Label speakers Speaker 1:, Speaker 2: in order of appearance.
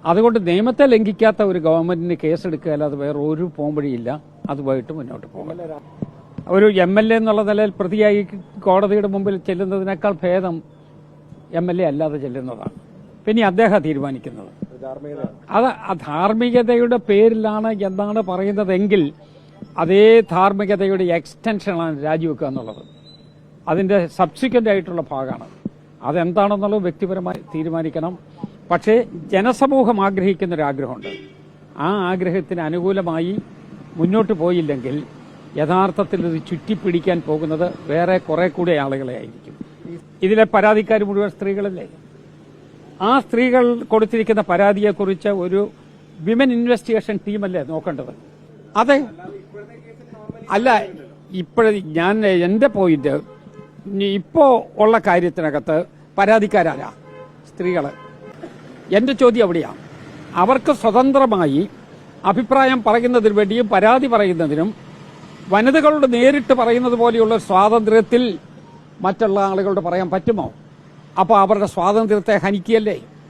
Speaker 1: അതുകൊണ്ട് നിയമത്തെ ലംഘിക്കാത്ത ഒരു ഗവൺമെന്റിന് കേസെടുക്കുക അല്ലാതെ വേറെ ഒരു പോംവഴിയില്ല. അതുമായിട്ട് മുന്നോട്ട് പോകും. ഒരു MLA എന്നുള്ള നിലയിൽ പ്രതിയായി കോടതിയുടെ മുമ്പിൽ ചെല്ലുന്നതിനേക്കാൾ ഭേദം MLA അല്ലാതെ ചെല്ലുന്നതാണ്. പിന്നെ അദ്ദേഹം തീരുമാനിക്കുന്നത്. അത് ധാർമ്മികതയുടെ പേരിലാണ് എന്നാണ് പറയുന്നതെങ്കിൽ അതേ ധാർമ്മികതയുടെ എക്സ്റ്റൻഷനാണ് രാജിവെക്കുക എന്നുള്ളത്. അതിന്റെ സബ്സിക്വന്റ് ആയിട്ടുള്ള ഭാഗമാണ്. അതെന്താണെന്നുള്ളത് വ്യക്തിപരമായി തീരുമാനിക്കണം. പക്ഷേ ജനസമൂഹം ആഗ്രഹിക്കുന്ന ഒരു ആഗ്രഹമുണ്ട്. ആ ആഗ്രഹത്തിന് അനുകൂലമായി മുന്നോട്ട് പോയില്ലെങ്കിൽ യഥാർത്ഥത്തിൽ ഇത് ചുറ്റിപ്പിടിക്കാൻ പോകുന്നത് വേറെ കുറെ കൂടി ആളുകളെ ആയിരിക്കും. ഇതിലെ പരാതിക്കാർ മുഴുവൻ സ്ത്രീകളല്ലേ? ആ സ്ത്രീകൾ കൊടുത്തിരിക്കുന്ന പരാതിയെക്കുറിച്ച് ഒരു വിമൻ ഇൻവെസ്റ്റിഗേഷൻ ടീമല്ലേ നോക്കേണ്ടത്? അതെ, അല്ല, ഞാൻ എന്റെ പോയിന്റ് ഇപ്പോ ഉള്ള കാര്യത്തിനകത്ത് പരാതിക്കാരാരാ? സ്ത്രീകള്. എന്റെ ചോദ്യം അവിടെയാണ്. അവർക്ക് സ്വതന്ത്രമായി അഭിപ്രായം പറയുന്നതിന് വേണ്ടിയും പരാതി പറയുന്നതിനും വനിതകളോട് നേരിട്ട് പറയുന്നത് പോലെയുള്ള സ്വാതന്ത്ര്യത്തിൽ മറ്റുള്ള ആളുകളോട് പറയാൻ പറ്റുമോ? അപ്പോൾ അവരുടെ സ്വാതന്ത്ര്യത്തെ ഹനിക്കുകയല്ലേ?